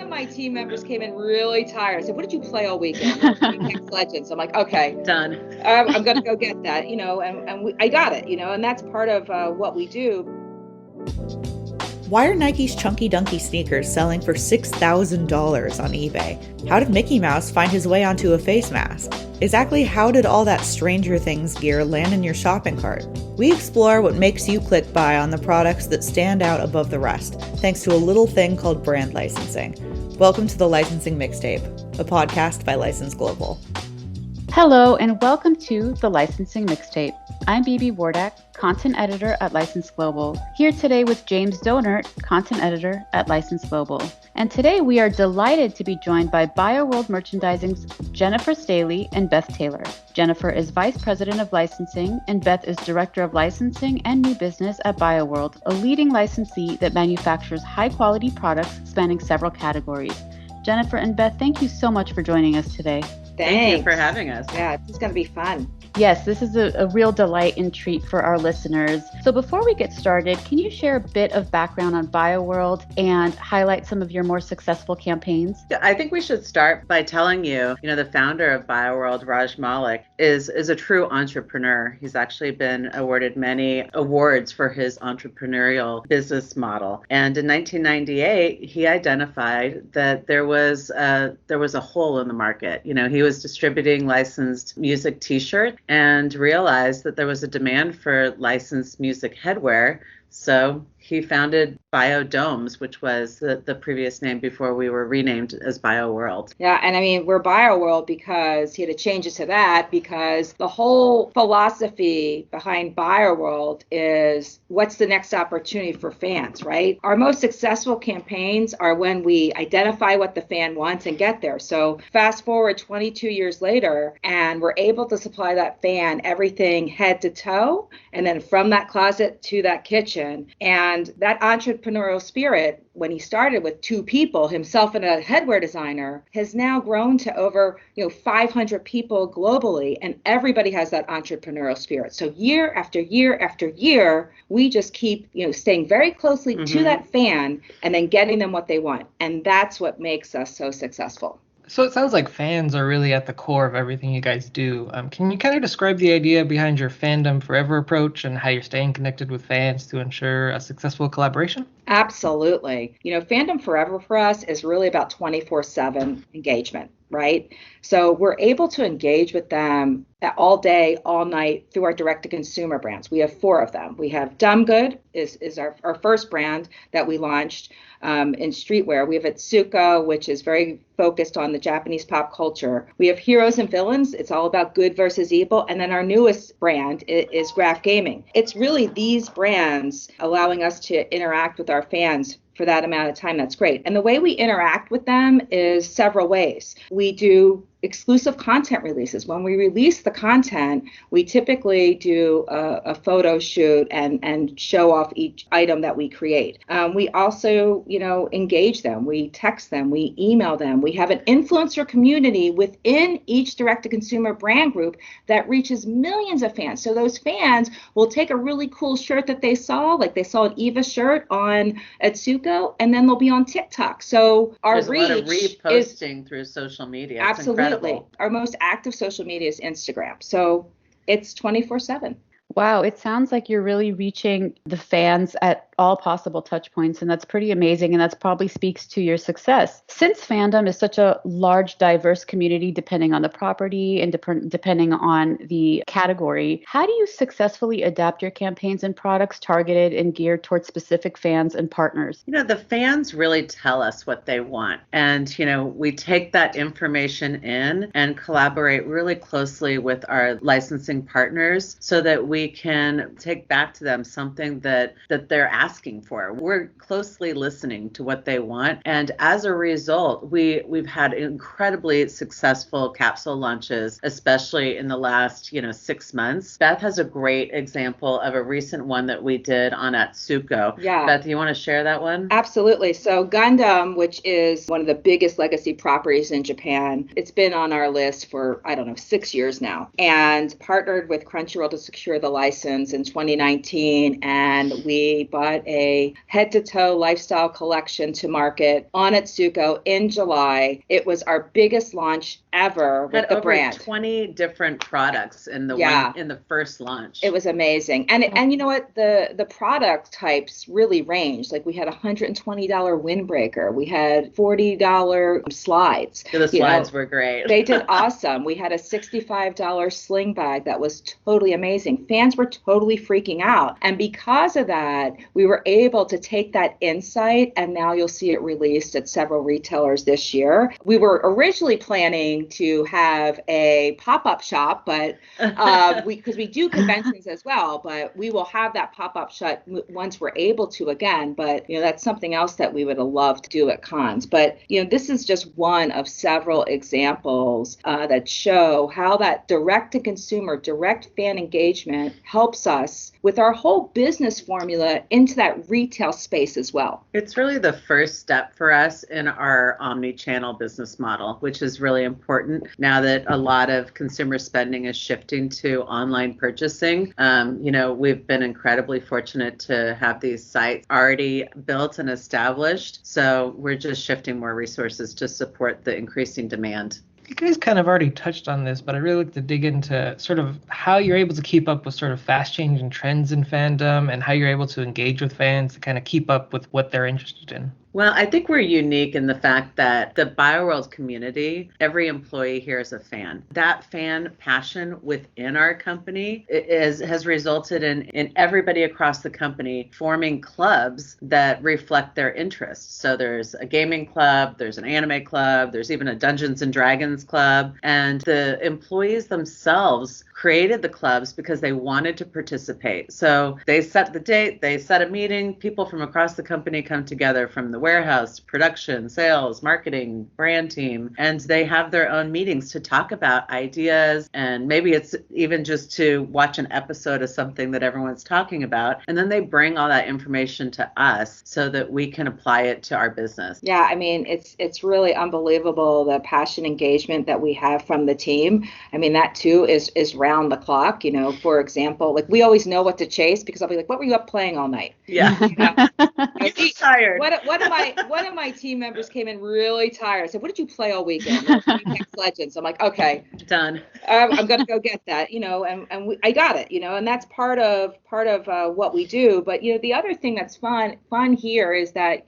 of my team members came in really tired. I said, what did you play all weekend? "Oh, Apex Legends." I'm like, okay, Done. I'm going to go get that, I got it, and that's part of what we do. Why are Nike's Chunky Dunky sneakers selling for $6,000 on eBay? How did Mickey Mouse find his way onto a face mask? Exactly how did all that Stranger Things gear land in your shopping cart? We explore what makes you click buy on the products that stand out above the rest, thanks to a little thing called brand licensing. Welcome to the Licensing Mixtape, a podcast by License Global. Hello, and welcome to the Licensing Mixtape. I'm BB Wardak, content editor at License Global, here today with James Donert, content editor at License Global. And today we are delighted to be joined by BioWorld Merchandising's Jennifer Staley and Beth Taylor. Jennifer is Vice President of Licensing, and Beth is Director of Licensing and New Business at BioWorld, a leading licensee that manufactures high-quality products spanning several categories. Jennifer and Beth, thank you so much for joining us today. Thank you for having us. Yeah, it's going to be fun. Yes, this is a real delight and treat for our listeners. So before we get started, can you share a bit of background on BioWorld and highlight some of your more successful campaigns? I think we should start by telling you, the founder of BioWorld, Raj Malik, is a true entrepreneur. He's actually been awarded many awards for his entrepreneurial business model. And in 1998, he identified that there was a hole in the market. He was distributing licensed music T-shirts and realized that there was a demand for licensed music headwear. So he founded BioDomes, which was the previous name before we were renamed as BioWorld. Yeah, and we're BioWorld because he had to change it to that because the whole philosophy behind BioWorld is what's the next opportunity for fans, right? Our most successful campaigns are when we identify what the fan wants and get there. So fast forward 22 years later, and we're able to supply that fan everything head to toe, and then from that closet to that kitchen. And that entrepreneurial spirit, when he started with two people, himself and a headwear designer, has now grown to over 500 people globally, and everybody has that entrepreneurial spirit. So year after year after year, we just keep staying very closely to that fan and then getting them what they want, and that's what makes us so successful. So it sounds like fans are really at the core of everything you guys do. Can you kind of describe the idea behind your Fandom Forever approach and how you're staying connected with fans to ensure a successful collaboration? Absolutely. Fandom Forever for us is really about 24/7 engagement, right? So we're able to engage with them all day, all night through our direct-to-consumer brands. We have 4 of them. We have Dumb Good is our first brand that we launched in streetwear. We have Atsuko, which is very focused on the Japanese pop culture. We have Heroes and Villains. It's all about good versus evil. And then our newest brand is Graph Gaming. It's really these brands allowing us to interact with our fans for that amount of time. That's great. And the way we interact with them is several ways. We do exclusive content releases. When we release the content, we typically do a photo shoot and show off each item that we create. We also, engage them. We text them. We email them. We have an influencer community within each direct-to-consumer brand group that reaches millions of fans. So those fans will take a really cool shirt that they saw, like they saw an Eva shirt on Atsuko, and then they'll be on TikTok. So There's a lot of reposting through social media. It's absolutely. incredible. Our most active social media is Instagram. So it's 24/7. Wow, it sounds like you're really reaching the fans at all possible touch points, and that's pretty amazing, and that's probably speaks to your success. Since fandom is such a large, diverse community, depending on the property and depending on the category, how do you successfully adapt your campaigns and products targeted and geared towards specific fans and partners? The fans really tell us what they want, and we take that information in and collaborate really closely with our licensing partners so that we can take back to them something that they're asking for. We're closely listening to what they want, and as a result, we've had incredibly successful capsule launches, especially in the last 6 months. Beth has a great example of a recent one that we did on Atsuko. Yeah. Beth, you want to share that one? Absolutely. So Gundam, which is one of the biggest legacy properties in Japan, it's been on our list for 6 years now, and partnered with Crunchyroll to secure the the license in 2019, and we bought a head-to-toe lifestyle collection to market on Atsuko in July. It was our biggest launch ever with Had the over brand. 20 different products in the in the first launch. It was amazing. And you know what? The product types really ranged. Like we had a $120 windbreaker. We had $40 slides. Yeah, the slides were great. They did awesome. We had a $65 sling bag that was totally amazing. Fans were totally freaking out. And because of that, we were able to take that insight, and now you'll see it released at several retailers this year. We were originally planning to have a pop-up shop, but because we do conventions as well, but we will have that pop-up shop once we're able to again. But that's something else that we would have loved to do at cons. But this is just one of several examples that show how that direct-to-consumer, direct fan engagement helps us with our whole business formula into that retail space as well. It's really the first step for us in our omni-channel business model, which is really important now that a lot of consumer spending is shifting to online purchasing. We've been incredibly fortunate to have these sites already built and established. So we're just shifting more resources to support the increasing demand. You guys kind of already touched on this, but I'd really like to dig into sort of how you're able to keep up with sort of fast changing trends in fandom and how you're able to engage with fans to kind of keep up with what they're interested in. Well, I think we're unique in the fact that the BioWorld community, every employee here is a fan. That fan passion within our company has resulted in everybody across the company forming clubs that reflect their interests. So there's a gaming club, there's an anime club, there's even a Dungeons and Dragons club. And the employees themselves created the clubs because they wanted to participate. So they set the date, they set a meeting, people from across the company come together from the warehouse, production, sales, marketing, brand team, and they have their own meetings to talk about ideas. And maybe it's even just to watch an episode of something that everyone's talking about. And then they bring all that information to us so that we can apply it to our business. Yeah, I mean, it's really unbelievable, the passion engagement that we have from the team. I mean, that too is round the clock. For example, like we always know what to chase because I'll be like, what were you up playing all night? Yeah. I'm tired. One of my team members came in really tired. I said, what did you play all weekend? Apex Legends. I'm like, okay, done. I'm going to go get that, I got it, and that's part of what we do. But, the other thing that's fun here is that,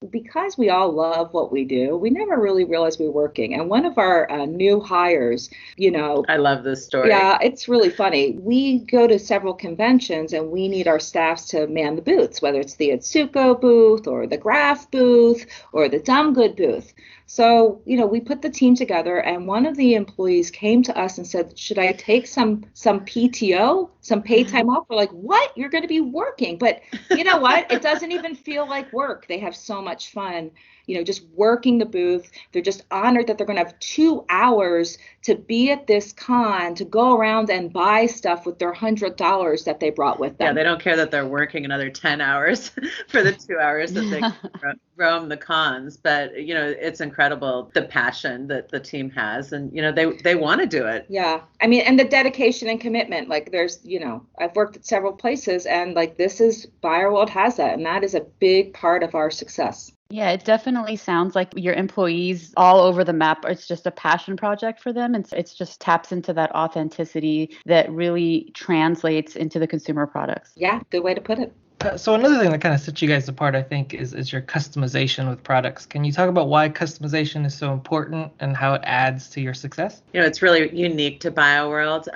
because we all love what we do, we never really realize we're working. And one of our new hires, I love this story. Yeah, it's really funny. We go to several conventions and we need our staffs to man the booths, whether it's the Atsuko booth or the Graph booth or the Dumb Good booth. So, we put the team together and one of the employees came to us and said, should I take some PTO, some paid time off? We're like, what? You're going to be working. But you know what? It doesn't even feel like work. They have so much fun, just working the booth. They're just honored that they're going to have 2 hours to be at this con, to go around and buy stuff with their $100 that they brought with them. Yeah, they don't care that they're working another 10 hours for the 2 hours that they roam the cons. But, it's incredible, the passion that the team has. And, they want to do it. Yeah. I mean, and the dedication and commitment. Like there's, I've worked at several places and like BioWorld has that. And that is a big part of our success. Yeah, it definitely sounds like your employees all over the map. It's just a passion project for them. And it's just taps into that authenticity that really translates into the consumer products. Yeah, good way to put it. So another thing that kind of sets you guys apart, I think, is your customization with products. Can you talk about why customization is so important and how it adds to your success? It's really unique to BioWorld.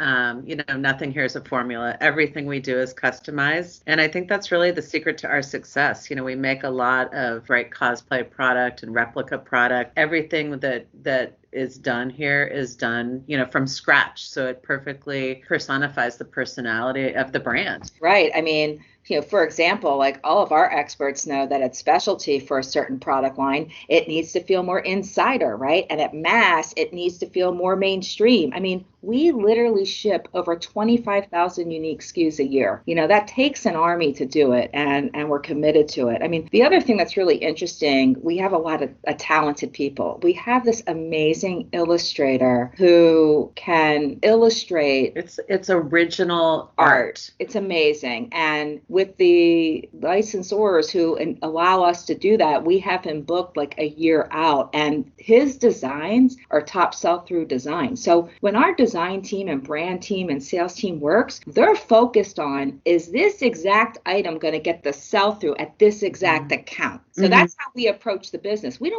Nothing here is a formula. Everything we do is customized. And I think that's really the secret to our success. We make a lot of cosplay product and replica product. Everything that is done here is done, from scratch. So it perfectly personifies the personality of the brand. Right. I mean, for example, like all of our experts know that at specialty for a certain product line, it needs to feel more insider, right? And at mass, it needs to feel more mainstream. I mean, we literally ship over 25,000 unique SKUs a year. That takes an army to do it, and we're committed to it. I mean, the other thing that's really interesting, we have a lot of talented people. We have this amazing amazing illustrator who can illustrate. It's original art. It's amazing. And with the licensors who allow us to do that, we have him booked like a year out, and his designs are top sell-through designs. So when our design team and brand team and sales team works, they're focused on, is this exact item going to get the sell-through at this exact account? So that's how we approach the business. We're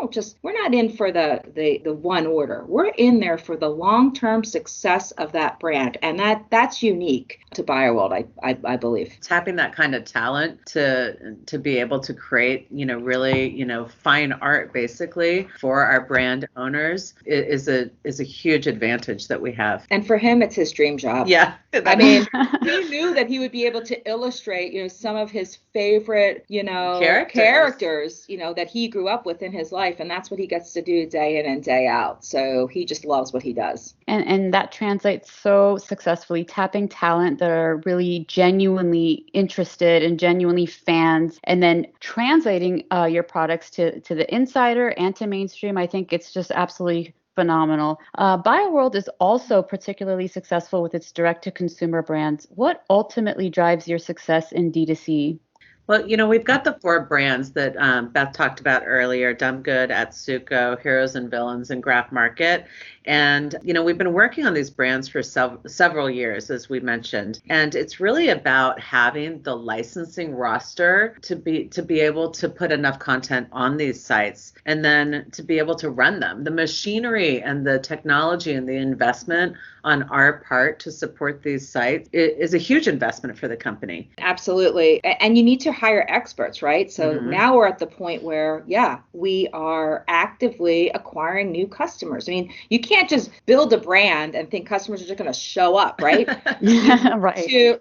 not in for the one order. We're in there for the long-term success of that brand. And that's unique to BioWorld, I believe. Tapping that kind of talent to be able to create, really, fine art basically for our brand owners is a huge advantage that we have. And for him, it's his dream job. Yeah. I mean, he knew that he would be able to illustrate, some of his favorite, characters, that he grew up with in his life. And that's what he gets to do day in and day out. So he just loves what he does. And that translates so successfully, tapping talent that are really genuinely interested and genuinely fans, and then translating your products to the insider and to mainstream. I think it's just absolutely phenomenal. BioWorld is also particularly successful with its direct-to-consumer brands. What ultimately drives your success in D2C? Well, we've got the 4 brands that Beth talked about earlier: Dumb Good, Atsuko, Heroes and Villains, and Graph Market. And, we've been working on these brands for several years, as we mentioned. And it's really about having the licensing roster to be able to put enough content on these sites, and then to be able to run them. The machinery and the technology and the investment on our part to support these sites is a huge investment for the company. Absolutely. And you need to hire experts, right? So now we're at the point where, we are actively acquiring new customers. I mean, you can't just build a brand and think customers are just going to show up, right?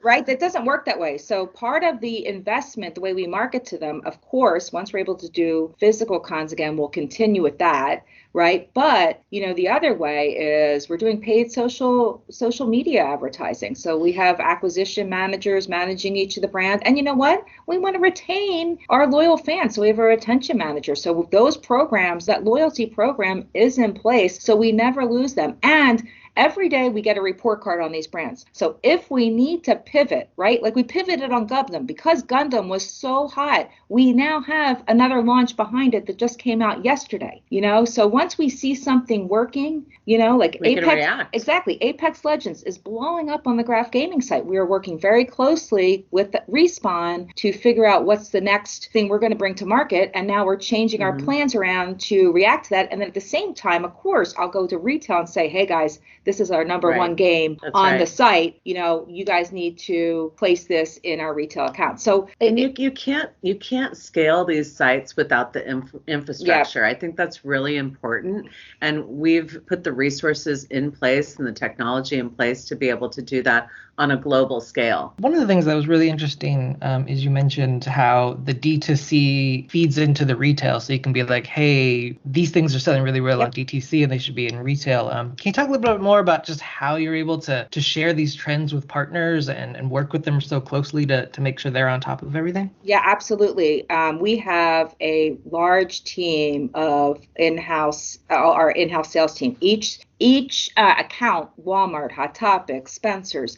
Right. That doesn't work that way. So part of the investment, the way we market to them, of course, once we're able to do physical cons again, we'll continue with that. Right. But, the other way is we're doing paid social media advertising. So we have acquisition managers managing each of the brands. And you know what? We want to retain our loyal fans. So we have a retention manager. So those programs, that loyalty program is in place. So we never lose them. And every day we get a report card on these brands. So if we need to pivot, right, like we pivoted on Gundam because Gundam was so hot, we now have another launch behind it that just came out yesterday, So once we see something working, like we Apex, can react. Exactly. Apex Legends is blowing up on the Graph Gaming site. We are working very closely with Respawn to figure out what's the next thing we're going to bring to market. And now we're changing our plans around to react to that. And then at the same time, of course, I'll go to retail and say, hey guys, this is our number one game on the site. You guys need to place this in our retail account. So you can't scale these sites without the infrastructure. Yeah. I think that's really important. And we've put the resources in place and the technology in place to be able to do that on a global scale. One of the things that was really interesting is you mentioned how the D2C feeds into the retail. So you can be like, hey, these things are selling really well on DTC and they should be in retail. Can you talk a little bit more about just how you're able to share these trends with partners and work with them so closely to make sure they're on top of everything? Yeah, absolutely. We have a large team of our in-house sales team. Each account, Walmart, Hot Topic, Spencer's,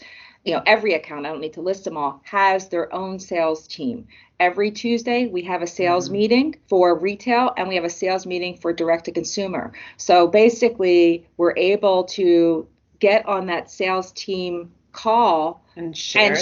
every account, I don't need to list them all, has their own sales team. Every Tuesday, we have a sales meeting for retail and we have a sales meeting for direct to consumer. So basically, we're able to get on that sales team call and share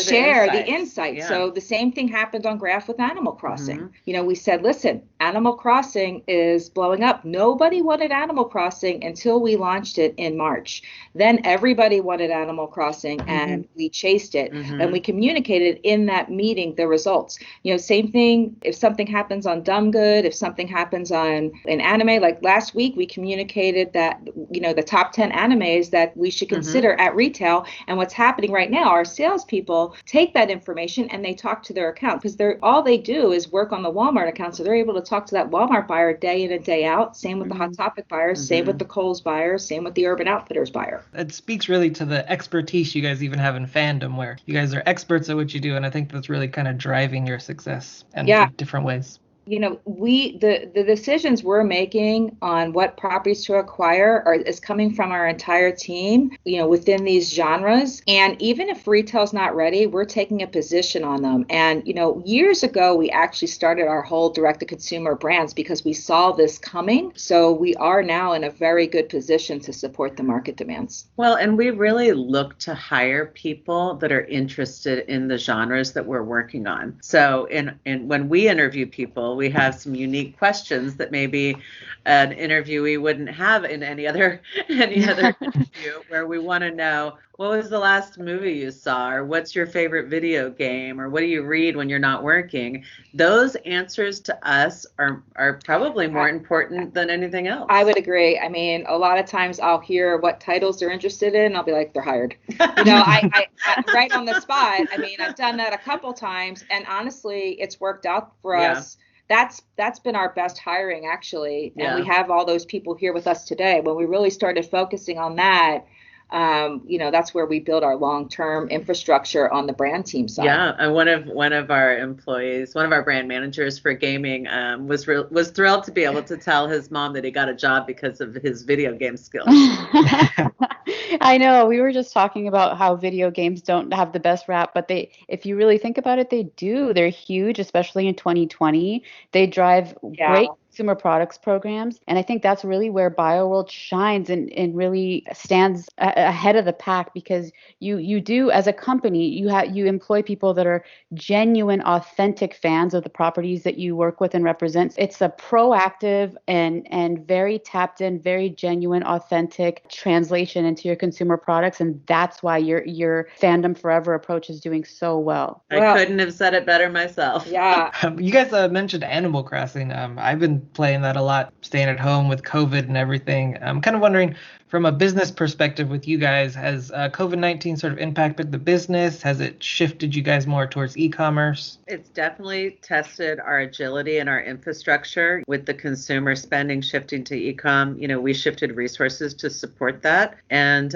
the insights. Yeah. So the same thing happened on Graph with Animal Crossing. We said, listen, Animal Crossing is blowing up. Nobody wanted Animal Crossing until we launched it in March. Then everybody wanted Animal Crossing and we chased it and we communicated in that meeting the results. Same thing if something happens on Dumb Good, if something happens in anime, like last week we communicated that, the top 10 animes that we should consider at retail. And what's happening right now, our salespeople take that information and they talk to their account because all they do is work on the Walmart account. So they're able to talk to that Walmart buyer day in and day out. Same with the Hot Topic buyers, same with the Kohl's buyers, same with the Urban Outfitters buyer. It speaks really to the expertise you guys even have in fandom where you guys are experts at what you do. And I think that's really kind of driving your success in different ways. the decisions we're making on what properties to acquire is coming from our entire team, within these genres. And even if retail's not ready, we're taking a position on them. And, years ago, we actually started our whole direct-to-consumer brands because we saw this coming. So we are now in a very good position to support the market demands. Well, and we really look to hire people that are interested in the genres that we're working on. So when we interview people, we have some unique questions that maybe an interviewee wouldn't have in any other interview, where we want to know, what was the last movie you saw, or what's your favorite video game, or what do you read when you're not working? Those answers to us are probably more important than anything else. I would agree. I mean, a lot of times I'll hear what titles they're interested in. I'll be like, they're hired. I right on the spot. I mean, I've done that a couple times, and honestly, it's worked out for us. That's been our best hiring, actually. And we have all those people here with us today. When we really started focusing on that, that's where we build our long-term infrastructure on the brand team side. Yeah, and one of our employees, one of our brand managers for gaming, was thrilled to be able to tell his mom that he got a job because of his video game skills. I know. We were just talking about how video games don't have the best rap, but if you really think about it, they do. They're huge, especially in 2020. They drive great consumer products programs. And I think that's really where BioWorld shines and really stands ahead of the pack, because you do, as a company, you employ people that are genuine, authentic fans of the properties that you work with and represent. It's a proactive and very tapped in, very genuine, authentic translation into your consumer products. And that's why your Fandom Forever approach is doing so well. I couldn't have said it better myself. Yeah. You guys mentioned Animal Crossing. I've been playing that a lot, staying at home with COVID and everything. I'm kind of wondering, from a business perspective with you guys, has COVID-19 sort of impacted the business? Has it shifted you guys more towards e-commerce? It's definitely tested our agility and our infrastructure with the consumer spending shifting to e-com. We shifted resources to support that. And,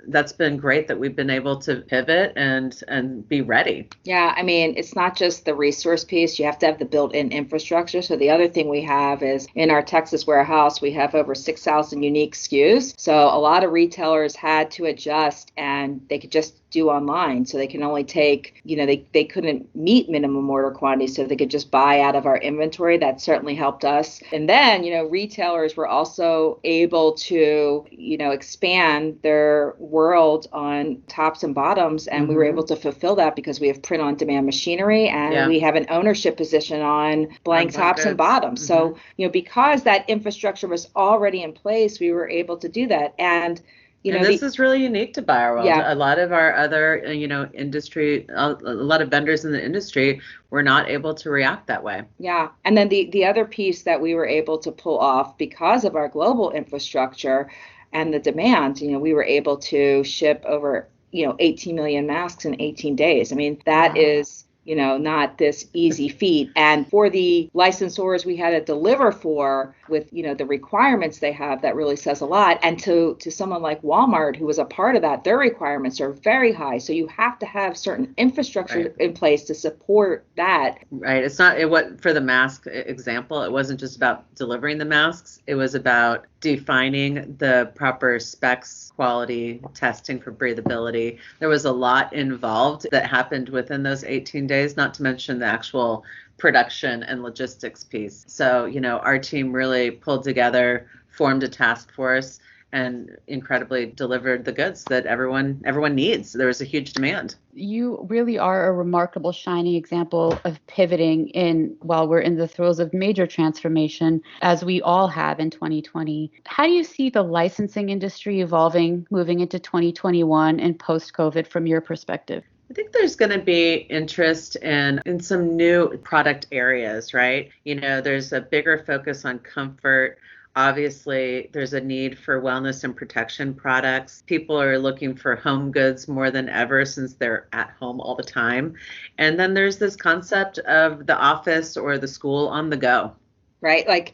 that's been great that we've been able to pivot and be ready. Yeah, I mean, it's not just the resource piece. You have to have the built-in infrastructure. So the other thing we have is in our Texas warehouse, we have over 6,000 unique SKUs. So a lot of retailers had to adjust, and they could just do online. So they can only take, they couldn't meet minimum order quantities, so they could just buy out of our inventory. That certainly helped us. And then, retailers were also able to, expand their world on tops and bottoms. And we were able to fulfill that because we have print on demand machinery, and we have an ownership position on blank tops and bottoms. So, because that infrastructure was already in place, we were able to do that. And this is really unique to BioWorld. Yeah. A lot of our other, industry, a lot of vendors in the industry were not able to react that way. Yeah. And then the other piece that we were able to pull off because of our global infrastructure and the demand, we were able to ship over, 18 million masks in 18 days. I mean, that is not this easy feat. And for the licensors we had to deliver for with, the requirements they have, that really says a lot. And to someone like Walmart, who was a part of that, their requirements are very high. So you have to have certain infrastructure in place to support that. Right. It's not for the mask example, it wasn't just about delivering the masks. It was about defining the proper specs, quality, testing for breathability. There was a lot involved that happened within those 18 days, not to mention the actual production and logistics piece. So, our team really pulled together, formed a task force, and incredibly delivered the goods that everyone needs. There was a huge demand. You really are a remarkable, shining example of pivoting while we're in the throes of major transformation, as we all have in 2020. How do you see the licensing industry evolving, moving into 2021 and post-COVID from your perspective? I think there's going to be interest in some new product areas, right? There's a bigger focus on comfort. Obviously, there's a need for wellness and protection products. People are looking for home goods more than ever since they're at home all the time. And then there's this concept of the office or the school on the go. Right. Like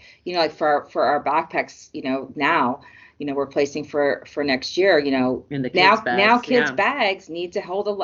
for our backpacks, now, we're placing for next year, in the kids' bags, now kids' bags need to hold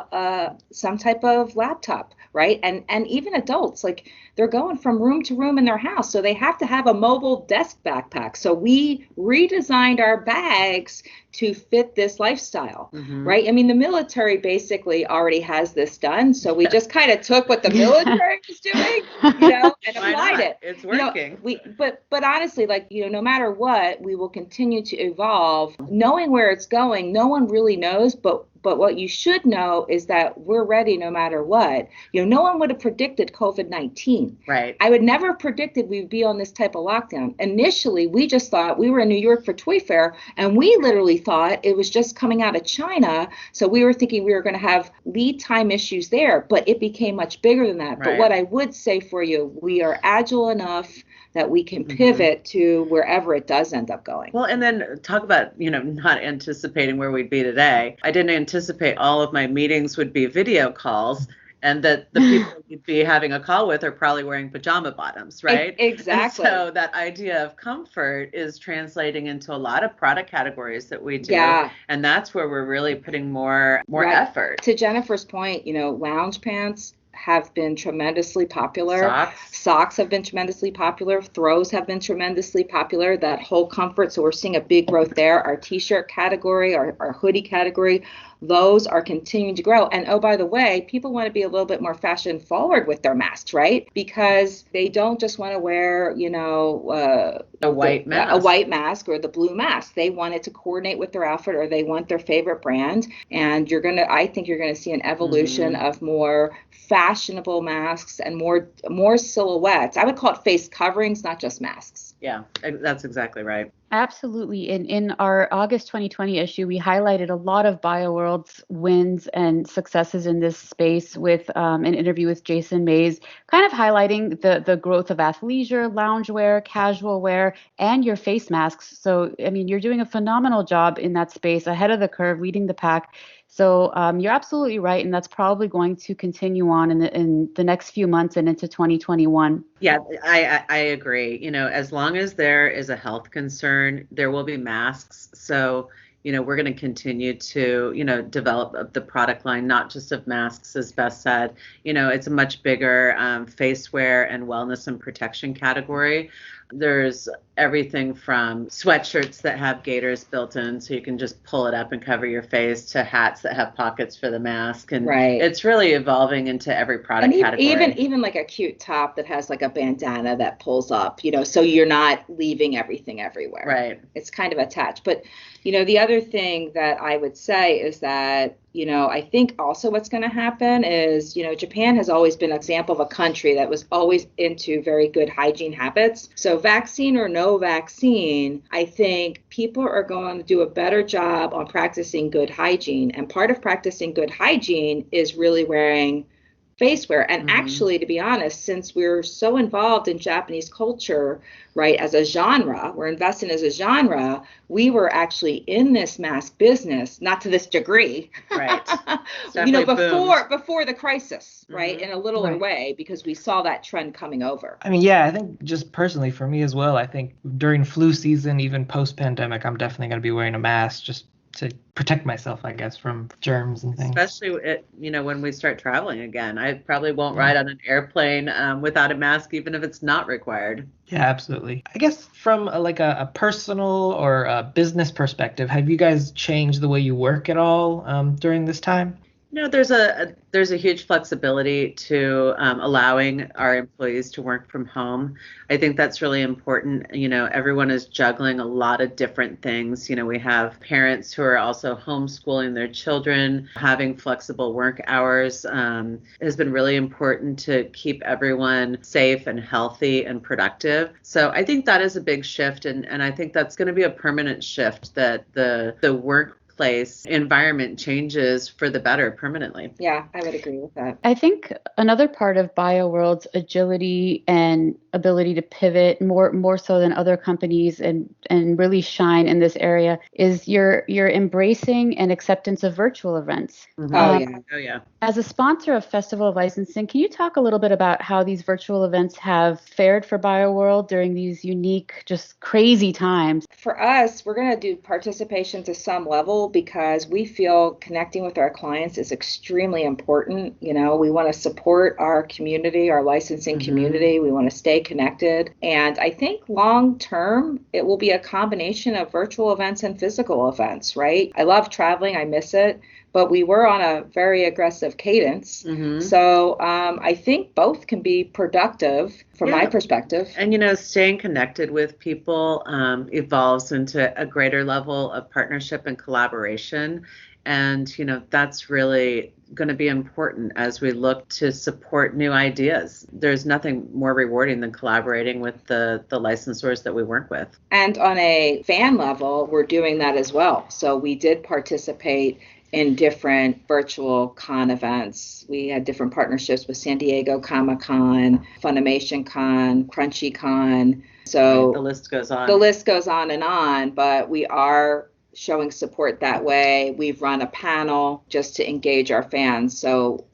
some type of laptop, right? And even adults, like they're going from room to room in their house. So they have to have a mobile desk backpack. So we redesigned our bags to fit this lifestyle, right? I mean, the military basically already has this done. So we just kind of took what the military was doing, and applied it. It's working. But honestly, like, no matter what, we will continue to evolve. Knowing where it's going, no one really knows, but what you should know is that we're ready no matter what. No one would have predicted COVID-19. Right. I would never have predicted we'd be on this type of lockdown. Initially, we just thought we were in New York for Toy Fair, and we literally thought it was just coming out of China. So we were thinking we were going to have lead time issues there, but it became much bigger than that. Right. But what I would say for you, we are agile enough that we can pivot to wherever it does end up going. Well, and then talk about, not anticipating where we'd be today. I didn't anticipate all of my meetings would be video calls, and that the people you'd be having a call with are probably wearing pajama bottoms, right? Exactly. And so that idea of comfort is translating into a lot of product categories that we do. Yeah. And that's where we're really putting more effort. To Jennifer's point, lounge pants have been tremendously popular. Socks have been tremendously popular. Throws have been tremendously popular. That whole comfort. So we're seeing a big growth there. Our t-shirt category, our hoodie category, those are continuing to grow. And oh, by the way, people want to be a little bit more fashion forward with their masks, right? Because they don't just want to wear, a white mask or the blue mask. They want it to coordinate with their outfit, or they want their favorite brand. And I think you're going to see an evolution of more fashionable masks and more silhouettes. I would call it face coverings, not just masks. Yeah, that's exactly right. Absolutely. In our August 2020 issue, we highlighted a lot of BioWorld's wins and successes in this space with an interview with Jason Mays, kind of highlighting the growth of athleisure, loungewear, casual wear, and your face masks. So, I mean, you're doing a phenomenal job in that space, ahead of the curve, leading the pack. So you're absolutely right, and that's probably going to continue on in the next few months and into 2021. Yeah, I agree. As long as there is a health concern, there will be masks. So, we're going to continue to, develop the product line, not just of masks, as Beth said. It's a much bigger face wear and wellness and protection category. There's everything from sweatshirts that have gaiters built in so you can just pull it up and cover your face, to hats that have pockets for the mask. And it's really evolving into every product category. Even like a cute top that has like a bandana that pulls up, so you're not leaving everything everywhere. Right. It's kind of attached. But, the other thing that I would say is that, I think also what's going to happen is, Japan has always been an example of a country that was always into very good hygiene habits. So vaccine or no vaccine, I think people are going to do a better job on practicing good hygiene. And part of practicing good hygiene is really wearing face wear. And actually, to be honest, since we're so involved in Japanese culture, right, as a genre, we're investing as a genre, we were actually in this mask business, not to this degree, right? before the crisis, right, in a littler way, because we saw that trend coming over. I mean, yeah, I think just personally for me as well, I think during flu season, even post-pandemic, I'm definitely going to be wearing a mask just to protect myself, I guess, from germs and things. Especially, when we start traveling again. I probably won't ride on an airplane without a mask, even if it's not required. Yeah, absolutely. I guess from a personal or a business perspective, have you guys changed the way you work at all during this time? There's a huge flexibility to allowing our employees to work from home. I think that's really important. Everyone is juggling a lot of different things. We have parents who are also homeschooling their children. Having flexible work hours has been really important to keep everyone safe and healthy and productive. So I think that is a big shift, and I think that's going to be a permanent shift, that the workplace environment changes for the better permanently. Yeah, I would agree with that. I think another part of BioWorld's agility and ability to pivot more so than other companies and really shine in this area is your embracing and acceptance of virtual events. Oh yeah. As a sponsor of Festival of Licensing, can you talk a little bit about how these virtual events have fared for BioWorld during these unique, just crazy times? For us, we're going to do participation to some level tool because we feel connecting with our clients is extremely important. You know, we want to support our community, our licensing community. We want to stay connected. And I think long term, it will be a combination of virtual events and physical events, right? I love traveling. I miss it. But we were on a very aggressive cadence. So I think both can be productive from my perspective. And, you know, staying connected with people evolves into a greater level of partnership and collaboration. And, you know, that's really going to be important as we look to support new ideas. There's nothing more rewarding than collaborating with the licensors that we work with. And on a fan level, we're doing that as well. So we did participate in different virtual con events. We had different partnerships with San Diego Comic-Con, Funimation Con, Crunchy Con. So the list goes on. The list goes on, but we are showing support that way. We've run a panel just to engage our fans. So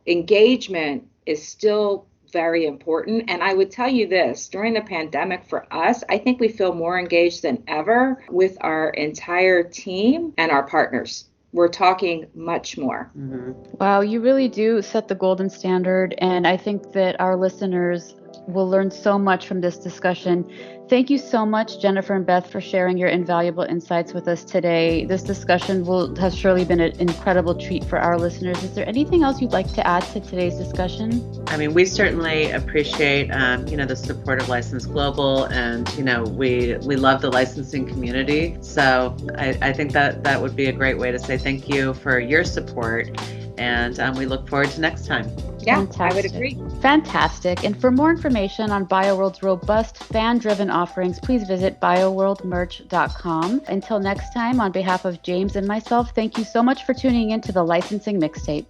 engagement is still very important. And I would tell you this, during the pandemic for us, I think we feel more engaged than ever with our entire team and our partners. We're talking much more. Wow, you really do set the golden standard. And I think that our listeners will learn so much from this discussion. Thank you so much, Jennifer and Beth, for sharing your invaluable insights with us today. This discussion has surely been an incredible treat for our listeners. Is there anything else you'd like to add to today's discussion? I mean, we certainly appreciate, the support of License Global, and, we love the licensing community. So I think that would be a great way to say thank you for your support. And we look forward to next time. Yeah, Fantastic. I would agree. Fantastic. And for more information on BioWorld's robust, fan-driven offerings, please visit bioworldmerch.com. Until next time, on behalf of James and myself, thank you so much for tuning in to the Licensing Mixtape.